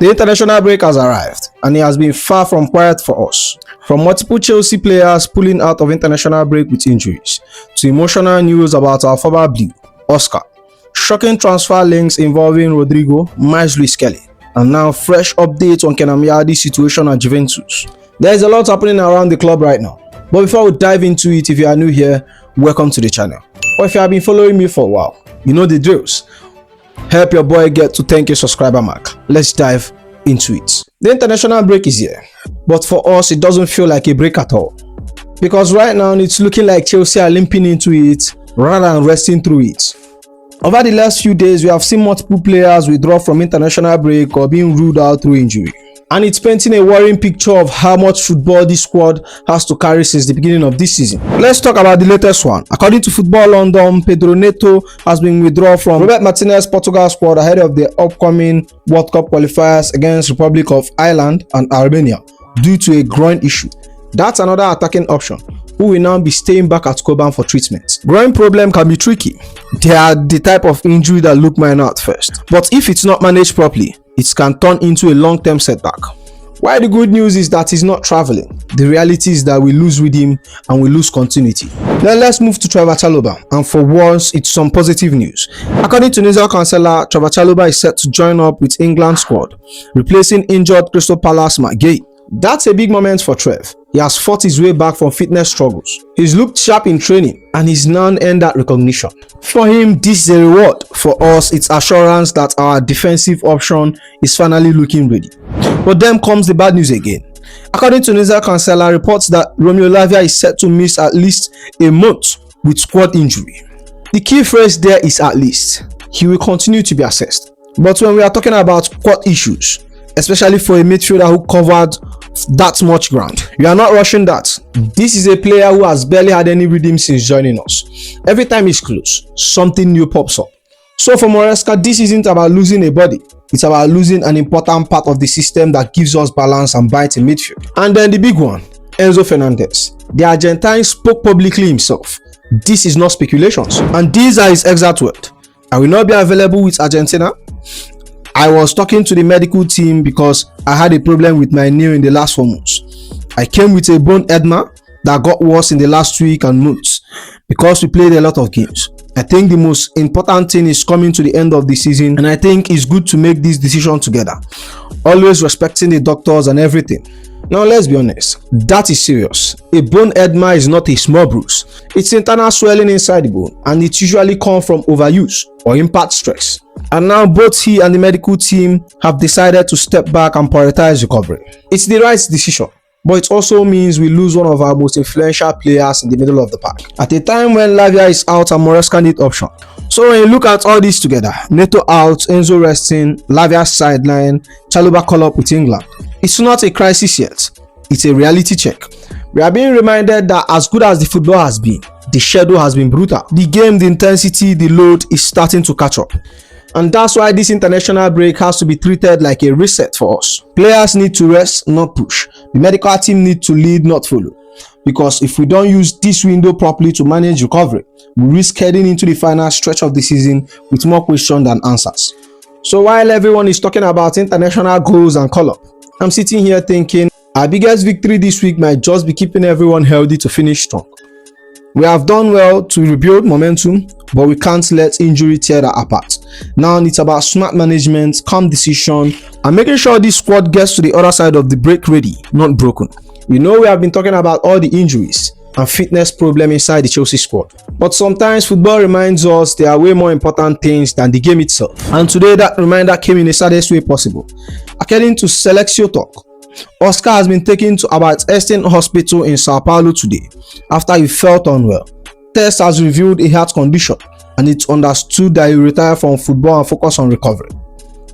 The international break has arrived and it has been far from quiet for us. From multiple Chelsea players pulling out of international break with injuries, to emotional news about our former Blue, Oscar, shocking transfer links involving Rodrygo, Myles, Lewis-Skelly, and now fresh updates on Kenan Yildiz's situation at Juventus. There is a lot happening around the club right now, but before we dive into it, if you are new here, welcome to the channel. Or if you have been following me for a while, you know the drills. Help your boy get to 10k subscriber mark. Let's dive into it. The international break is here, but for us it doesn't feel like a break at all, because right now it's looking like Chelsea are limping into it rather than resting through it. Over the last few days, we have seen multiple players withdraw from international break or being ruled out through injury, and it's painting a worrying picture of how much football this squad has to carry since the beginning of this season. Let's talk about the latest one. According to Football London, Pedro Neto has been withdrawn from Roberto Martinez's Portugal squad ahead of the upcoming World Cup qualifiers against Republic of Ireland and Armenia due to a groin issue. That's another attacking option who will now be staying back at Cobham for treatment. Groin problem can be tricky. They are the type of injury that look minor at first, but if it's not managed properly, it can turn into a long-term setback. While the good news is that he's not traveling, the reality is that we lose rhythm and we lose continuity. Then let's move to Trevoh Chalobah, and for once it's some positive news. According to News Counselor, Trevoh Chalobah is set to join up with England squad, replacing injured Crystal Palace Matt Gay. That's a big moment for Trev. He has fought his way back from fitness struggles. He's looked sharp in training and he's now earned that recognition. For him, this is a reward. For us, it's assurance that our defensive option is finally looking ready. But then comes the bad news again. According to News Counselor, reports that Romeo Lavia is set to miss at least a month with squad injury. The key phrase there is at least. He will continue to be assessed. But when we are talking about squad issues, especially for a midfielder who covered that much ground, you are not rushing that. This is a player who has barely had any rhythm since joining us. Every time he's close, something new pops up. So for Maresca, this isn't about losing a body, it's about losing an important part of the system that gives us balance and bite in midfield. And then the big one, Enzo Fernández. The Argentine spoke publicly himself. This is not speculations, and these are his exact words. I will not be available with Argentina. I was talking to the medical team because I had a problem with my knee in the last 4 months. I came with a bone edema that got worse in the last week and months because we played a lot of games. I think the most important thing is coming to the end of the season, and I think it's good to make this decision together, always respecting the doctors and everything. Now let's be honest, that is serious. A bone edema is not a small bruise. It's internal swelling inside the bone, and it usually comes from overuse or impact stress. And now both he and the medical team have decided to step back and prioritize recovery. It's the right decision, but it also means we lose one of our most influential players in the middle of the pack at a time when Lavia is out and Maresca need option. So when you look at all this together, Neto out, Enzo resting, Lavia sideline, Chalobah call up with England, it's not a crisis yet, it's a reality check. We are being reminded that as good as the football has been, the schedule has been brutal. The game, the intensity, the load is starting to catch up. And that's why this international break has to be treated like a reset for us. Players need to rest, not push. The medical team need to lead, not follow. Because if we don't use this window properly to manage recovery, we risk heading into the final stretch of the season with more questions than answers. So while everyone is talking about international goals and call-up, I'm sitting here thinking our biggest victory this week might just be keeping everyone healthy to finish strong. We have done well to rebuild momentum, but we can't let injury tear that apart. Now it's about smart management, calm decision, and making sure this squad gets to the other side of the break ready, not broken. You know, we have been talking about all the injuries and fitness problem inside the Chelsea squad, but sometimes football reminds us there are way more important things than the game itself. And today that reminder came in the saddest way possible. According to Selectio Talk, Oscar has been taken to Albert Einstein Hospital in Sao Paulo today after he felt unwell. Test has revealed a heart condition, and it's understood that he will retire from football and focus on recovery.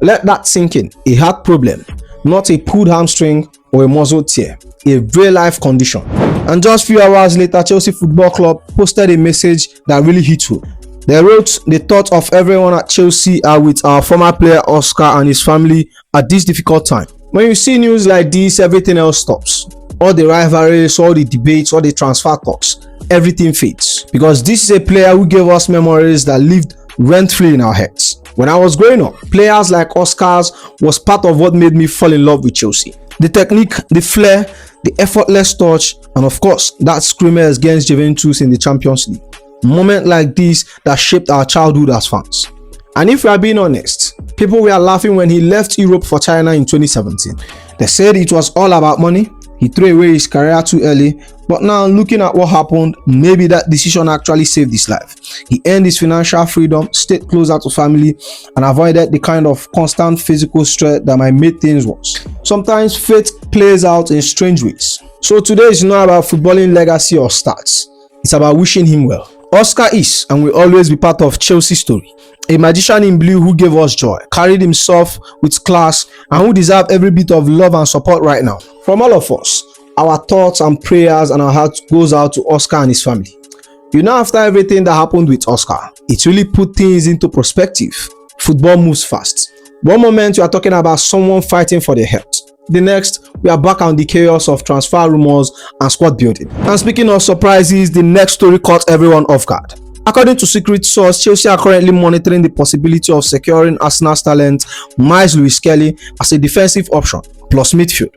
Let that sink in. A heart problem, not a pulled hamstring or a muscle tear, a real-life condition. And just few hours later, Chelsea Football Club posted a message that really hit home. They wrote, "The thoughts of everyone at Chelsea are with our former player Oscar and his family at this difficult time." When you see news like this, everything else stops. All the rivalries, all the debates, all the transfer talks, everything fades. Because this is a player who gave us memories that lived rent-free in our heads. When I was growing up, players like Oscar was part of what made me fall in love with Chelsea. The technique, the flair, the effortless touch, and of course, that screamer against Juventus in the Champions League. Moments like this that shaped our childhood as fans. And if we are being honest, people were laughing when he left Europe for China in 2017. They said it was all about money. He threw away his career too early, but now looking at what happened, maybe that decision actually saved his life. He earned his financial freedom, stayed closer to family, and avoided the kind of constant physical stress that might make things worse. Sometimes fate plays out in strange ways. So today is not about footballing legacy or stats. It's about wishing him well. Oscar is and will always be part of Chelsea's story. A magician in blue who gave us joy, carried himself with class, and who deserves every bit of love and support right now. From all of us, our thoughts and prayers and our heart goes out to Oscar and his family. You know, after everything that happened with Oscar, it really put things into perspective. Football moves fast. One moment you are talking about someone fighting for their health. The next, we are back on the chaos of transfer rumors and squad building. And speaking of surprises, the next story caught everyone off guard. According to secret source, Chelsea are currently monitoring the possibility of securing Arsenal's talent Myles Lewis-Skelly as a defensive option, plus midfield.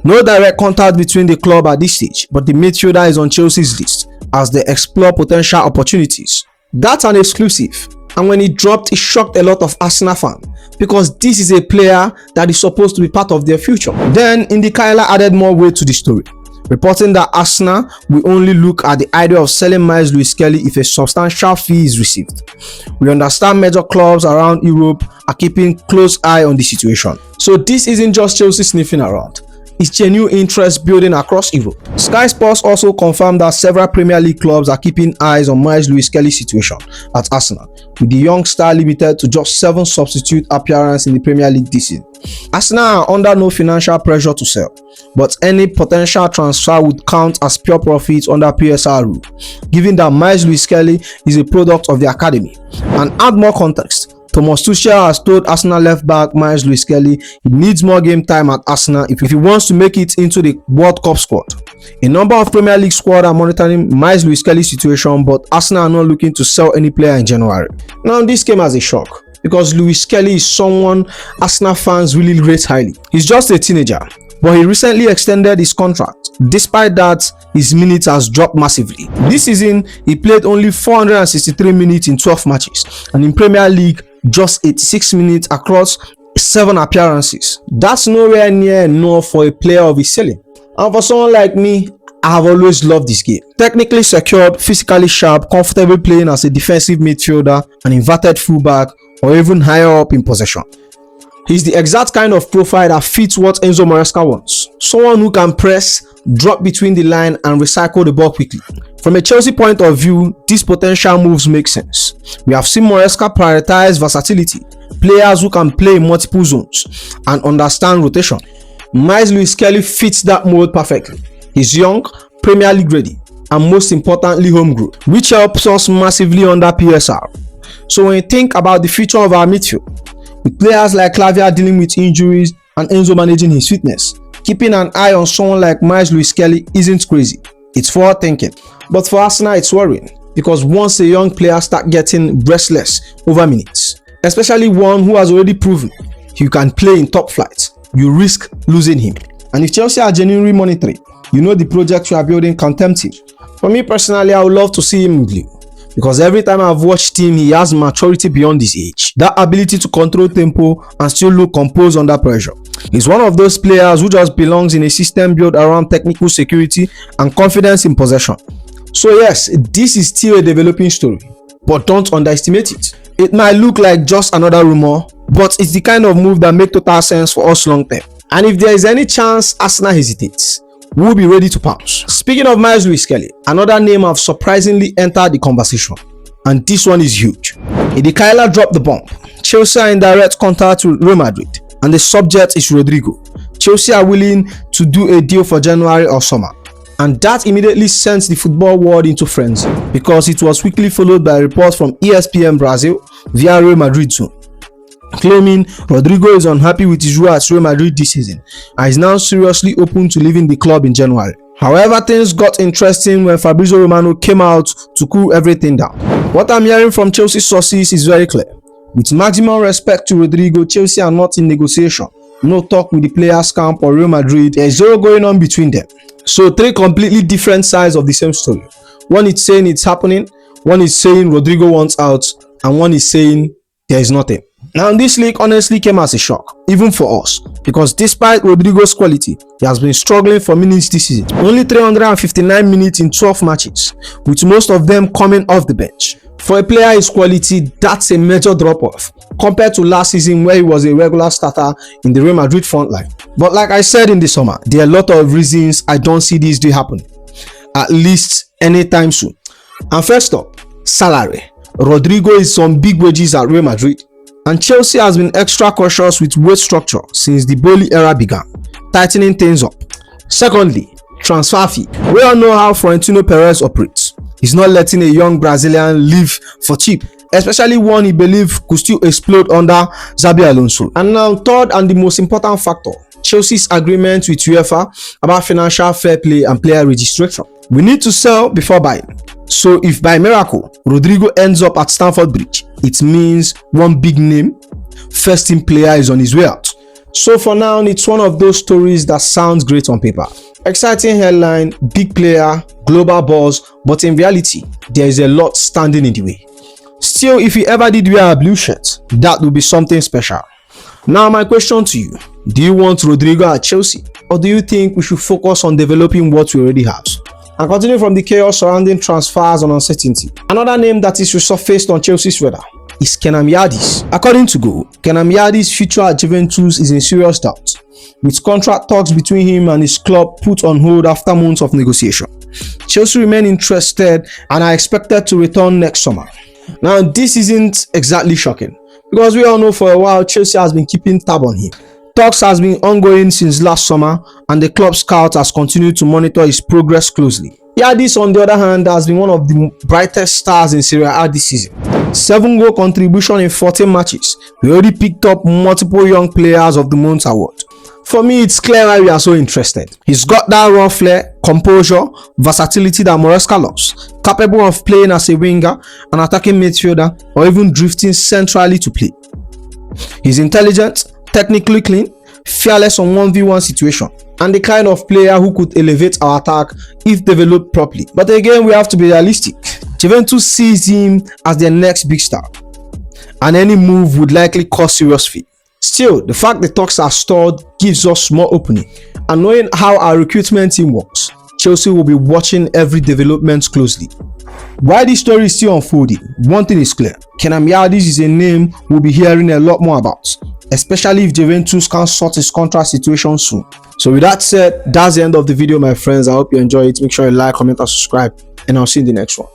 No direct contact between the club at this stage, but the midfielder is on Chelsea's list as they explore potential opportunities. That's an exclusive, and when it dropped, it shocked a lot of Arsenal fans because this is a player that is supposed to be part of their future. Then IndyCar added more weight to the story, reporting that Arsenal will only look at the idea of selling Myles Lewis-Skelly if a substantial fee is received. We understand major clubs around Europe are keeping close eye on the situation. So this isn't just Chelsea sniffing around. It's genuine interest building across Europe. Sky Sports also confirmed that several Premier League clubs are keeping eyes on Myles Lewis-Skelly's situation at Arsenal, with the young star limited to just 7 substitute appearances in the Premier League this season. Arsenal are under no financial pressure to sell, but any potential transfer would count as pure profit under PSR rule, given that Myles Lewis-Skelly is a product of the academy. And add more context, Thomas Tuchel has told Arsenal left back Myles Lewis-Skelly he needs more game time at Arsenal if he wants to make it into the World Cup squad. A number of Premier League squads are monitoring Myles Lewis-Skelly's situation, but Arsenal are not looking to sell any player in January. Now this came as a shock because Lewis-Skelly is someone Arsenal fans really rate highly. He's just a teenager, but he recently extended his contract. Despite that, his minutes has dropped massively. This season, he played only 463 minutes in 12 matches, and in Premier League, just 86 minutes across 7 appearances. That's nowhere near enough for a player of his ceiling. And for someone like me, I have always loved this game. Technically secured, physically sharp, comfortable playing as a defensive midfielder, an inverted fullback, or even higher up in possession. He's the exact kind of profile that fits what Enzo wants. Someone who can press, drop between the line, and recycle the ball quickly. From a Chelsea point of view, these potential moves make sense. We have seen Maresca prioritize versatility, players who can play in multiple zones and understand rotation. Myles Lewis-Skelly fits that mold perfectly. He's young, Premier League ready, and most importantly homegrown, which helps us massively under PSR. So when you think about the future of our midfield, with players like Lavia dealing with injuries and Enzo managing his fitness, keeping an eye on someone like Myles Lewis-Skelly isn't crazy. It's forward thinking. But for Arsenal, it's worrying because once a young player starts getting restless over minutes, especially one who has already proven he can play in top flight, you risk losing him. And if Chelsea are genuinely monitoring, you know the project you are building can tempt him. For me personally, I would love to see him in blue because every time I've watched him, he has maturity beyond his age. That ability to control tempo and still look composed under pressure. He's one of those players who just belongs in a system built around technical security and confidence in possession. So yes, this is still a developing story, but don't underestimate it. It might look like just another rumor, but it's the kind of move that makes total sense for us long term. And if there is any chance Arsenal hesitates, we'll be ready to pounce. Speaking of Myles Lewis-Skelly, another name have surprisingly entered the conversation, and this one is huge. IndyCar dropped the bomb. Chelsea are in direct contact with Real Madrid, and the subject is Rodrygo. Chelsea are willing to do a deal for January or summer, and that immediately sent the football world into frenzy because it was quickly followed by a report from ESPN Brazil via Real Madrid zone, claiming Rodrygo is unhappy with his role at Real Madrid this season and is now seriously open to leaving the club in January. However, things got interesting when Fabrizio Romano came out to cool everything down. What I'm hearing from Chelsea sources is very clear. With maximum respect to Rodrygo, Chelsea are not in negotiation. No talk with the players' camp or Real Madrid. There is zero going on between them. So 3 completely different sides of the same story. One is saying it's happening, one is saying Rodrygo wants out, and one is saying there is nothing. Now this leak honestly came as a shock, even for us, because despite Rodrygo's quality, he has been struggling for minutes this season. Only 359 minutes in 12 matches, with most of them coming off the bench. For a player his quality, that's a major drop-off compared to last season where he was a regular starter in the Real Madrid front line. But like I said in the summer, there are a lot of reasons I don't see this day happening, at least anytime soon. And first up, salary. Rodrygo is on big wages at Real Madrid, and Chelsea has been extra cautious with wage structure since the Boli era began, tightening things up. Secondly, transfer fee. We all know how Florentino Perez operates. He's not letting a young Brazilian leave for cheap, especially one he believes could still explode under Xabi Alonso. And now third and the most important factor, Chelsea's agreement with UEFA about financial fair play and player registration. We need to sell before buying. So if by miracle Rodrygo ends up at Stamford Bridge, it means one big name, first team player is on his way out. So for now, it's one of those stories that sounds great on paper. Exciting headline, big player, global buzz, but in reality, there is a lot standing in the way. Still, if he ever did wear a blue shirt, that would be something special. Now my question to you, do you want Rodrygo at Chelsea, or do you think we should focus on developing what we already have? And continuing from the chaos surrounding transfers and uncertainty, another name that is resurfaced on Chelsea's radar is Kenan Yildiz. According to Go, Kenan Yildiz's future at Juventus is in serious doubt, with contract talks between him and his club put on hold after months of negotiation. Chelsea remain interested and are expected to return next summer. Now this isn't exactly shocking, because we all know for a while Chelsea has been keeping tab on him. Talks has been ongoing since last summer, and the club scout has continued to monitor his progress closely. Yildiz, on the other hand, has been one of the brightest stars in Serie A this season. 7-goal contribution in 14 matches. We already picked up multiple Young Players of the Month award. For me, it's clear why we are so interested. He's got that raw flair, composure, versatility that Maresca loves, capable of playing as a winger, an attacking midfielder, or even drifting centrally to play. He's intelligent, technically clean, fearless on 1v1 situation, and the kind of player who could elevate our attack if developed properly. But again, we have to be realistic. Juventus sees him as their next big star, and any move would likely cause serious fee. Still, the fact the talks are stalled gives us more opening, and knowing how our recruitment team works, Chelsea will be watching every development closely. While this story is still unfolding, one thing is clear: Kenan Yildiz is a name we'll be hearing a lot more about, especially if Juventus can sort his contract situation soon. So with that said, that's the end of the video, my friends. I hope you enjoy it. Make sure you like, comment, and subscribe, and I'll see you in the next one.